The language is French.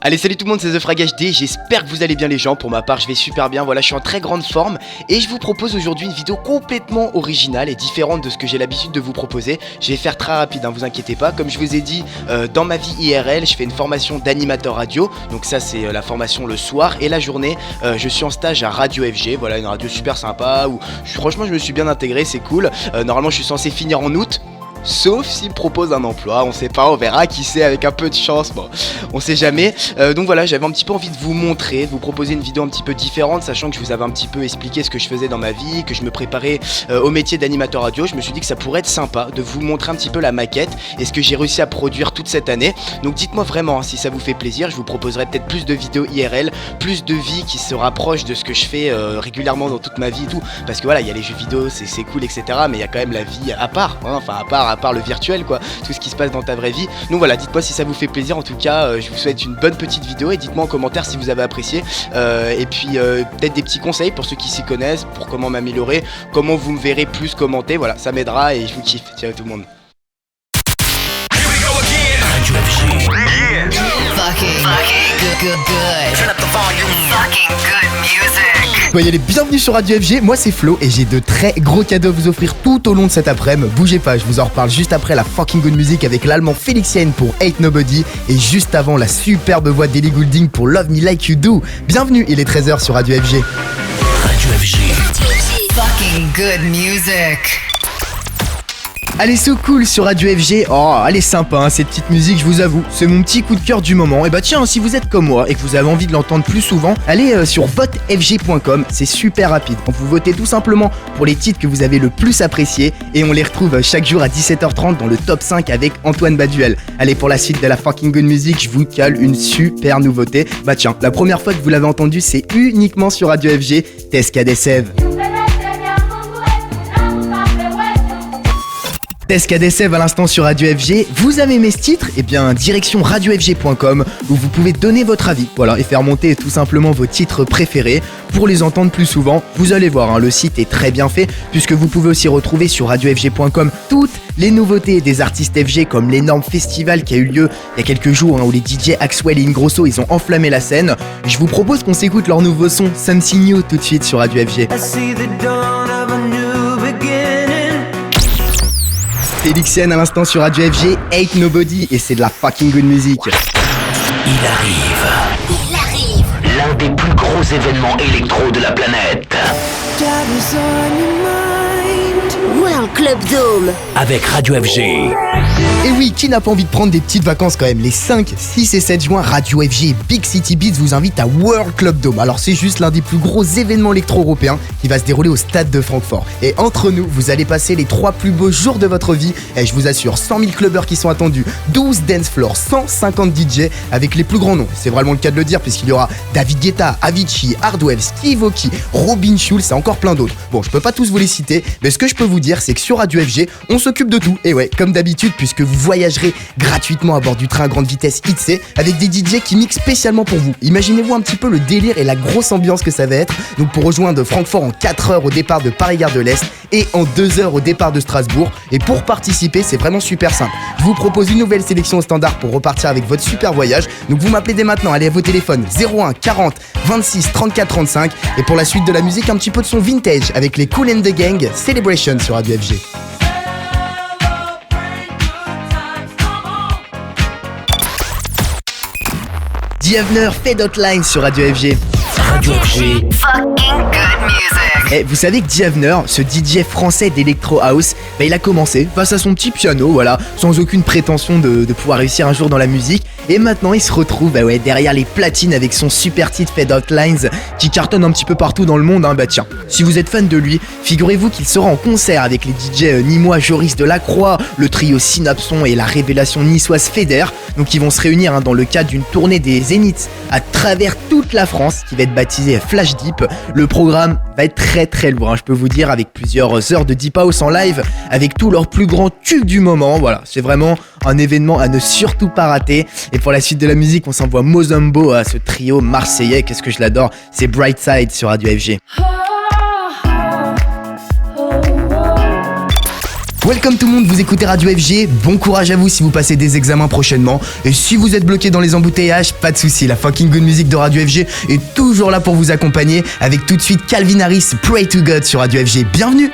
Allez, salut tout le monde, c'est The Frag HD, j'espère que vous allez bien les gens. Pour ma part, je vais super bien, voilà, je suis en très grande forme et je vous propose aujourd'hui une vidéo complètement originale et différente de ce que j'ai l'habitude de vous proposer. Je vais faire très rapide, vous inquiétez pas. Comme je vous ai dit, dans ma vie IRL, je fais une formation d'animateur radio. Donc ça, c'est la formation le soir et la journée, je suis en stage à Radio FG, voilà, une radio super sympa où franchement je me suis bien intégré, c'est cool. Normalement, je suis censé finir en août. Sauf s'il me propose un emploi, on sait pas, on verra, qui sait, avec un peu de chance, bon, on sait jamais. Donc voilà, j'avais un petit peu envie de vous montrer, de vous proposer une vidéo un petit peu différente, sachant que je vous avais un petit peu expliqué ce que je faisais dans ma vie, que je me préparais au métier d'animateur radio. Je me suis dit que ça pourrait être sympa de vous montrer un petit peu la maquette et ce que j'ai réussi à produire toute cette année. Donc dites-moi vraiment si ça vous fait plaisir, je vous proposerai peut-être plus de vidéos IRL, plus de vie qui se rapproche de ce que je fais régulièrement dans toute ma vie et tout. Parce que voilà, il y a les jeux vidéo, c'est cool, etc. Mais il y a quand même la vie à part, à part le virtuel, quoi, tout ce qui se passe dans ta vraie vie. Donc voilà, dites-moi si ça vous fait plaisir. En tout cas, je vous souhaite une bonne petite vidéo et dites-moi en commentaire si vous avez apprécié. Et puis peut-être des petits conseils pour ceux qui s'y connaissent, pour comment m'améliorer, comment vous me verrez plus commenter. Voilà, ça m'aidera et je vous kiffe. Ciao tout le monde. Radio FG. Fucking good. Turn up the volume. Fucking good music. Soyez les bienvenus sur Radio FG, moi c'est Flo et j'ai de très gros cadeaux à vous offrir tout au long de cet après-midi. Bougez pas, je vous en reparle juste après la fucking good music avec l'allemand Félixien pour Ain't Nobody et juste avant la superbe voix d'Ellie Goulding pour Love Me Like You Do. Bienvenue, il est 13h sur Radio FG. Radio FG. Fucking good music. Allez, so cool sur Radio FG. Oh, elle est sympa cette petite musique, je vous avoue. C'est mon petit coup de cœur du moment. Et bah tiens, si vous êtes comme moi et que vous avez envie de l'entendre plus souvent, allez sur votefg.com, c'est super rapide. Vous votez tout simplement pour les titres que vous avez le plus appréciés et on les retrouve chaque jour à 17h30 dans le top 5 avec Antoine Baduel. Allez, pour la suite de la fucking good music, je vous cale une super nouveauté. Bah tiens, la première fois que vous l'avez entendu, c'est uniquement sur Radio FG, Tescadessev. Tescadessev à l'instant sur Radio FG. Vous avez aimé ce titre ? Eh bien, direction radiofg.com où vous pouvez donner votre avis, voilà, et faire monter tout simplement vos titres préférés pour les entendre plus souvent. Vous allez voir, le site est très bien fait puisque vous pouvez aussi retrouver sur radiofg.com toutes les nouveautés des artistes FG comme l'énorme festival qui a eu lieu il y a quelques jours où les DJ Axwell et Ingrosso ils ont enflammé la scène. Je vous propose qu'on s'écoute leur nouveau son Something New tout de suite sur Radio FG. Félixien à l'instant sur Radio FG, Ain't Nobody et c'est de la fucking good music. Il arrive. L'un des plus gros événements électro de la planète. World Club Dome Avec Radio FG. Et oui, qui n'a pas envie de prendre des petites vacances quand même ? Les 5, 6 et 7 juin, Radio FG et Big City Beats vous invitent à World Club Dome. Alors c'est juste l'un des plus gros événements électro-européens qui va se dérouler au stade de Francfort. Et entre nous, vous allez passer les 3 plus beaux jours de votre vie. Et je vous assure, 100 000 clubbers qui sont attendus, 12 dance floors, 150 DJ avec les plus grands noms. C'est vraiment le cas de le dire puisqu'il y aura David Guetta, Avicii, Hardwell, Steve Aoki, Robin Schulz et encore plein d'autres. Bon, je peux pas tous vous les citer, mais ce que je peux vous dire, c'est que sur Radio FG, on s'occupe de tout. Et ouais, comme d'habitude, puisque vous voyagerez gratuitement à bord du train à grande vitesse ITC avec des DJ qui mixent spécialement pour vous. Imaginez-vous un petit peu le délire et la grosse ambiance que ça va être. Donc pour rejoindre Francfort en 4 heures au départ de Paris-Gare de l'Est et en 2 heures au départ de Strasbourg. Et pour participer, c'est vraiment super simple. Je vous propose une nouvelle sélection au standard pour repartir avec votre super voyage. Donc vous m'appelez dès maintenant, allez à vos téléphones 01 40 26 34 35. Et pour la suite de la musique, un petit peu de son vintage avec les Kool and the Gang, Celebration sur Radio FG. Diavner, Fade Outline sur Radio FG. Radio FG. Fucking good music. Et vous savez que Diavner, ce DJ français d'Electro House, il a commencé face à son petit piano, voilà, sans aucune prétention de pouvoir réussir un jour dans la musique. Et maintenant, il se retrouve derrière les platines avec son super titre Fade Outlines qui cartonne un petit peu partout dans le monde. Bah tiens, si vous êtes fan de lui, figurez-vous qu'il sera en concert avec les DJ nîmois Joris Delacroix, le trio Synapson et la révélation niçoise Feder. Donc ils vont se réunir dans le cadre d'une tournée des Zéniths à travers toute la France qui va être baptisée Flash Deep. Le programme va être très lourd, je peux vous dire, avec plusieurs heures de Deep House en live, avec tous leurs plus grands tubes du moment. Voilà, c'est vraiment un événement à ne surtout pas rater. Et pour la suite de la musique, on s'envoie Mozambo à ce trio marseillais. Qu'est-ce que je l'adore, c'est Brightside sur Radio FG. Welcome tout le monde, vous écoutez Radio FG, bon courage à vous si vous passez des examens prochainement. Et si vous êtes bloqué dans les embouteillages, pas de soucis, la fucking good music de Radio FG est toujours là pour vous accompagner avec tout de suite Calvin Harris, Pray to God sur Radio FG. Bienvenue.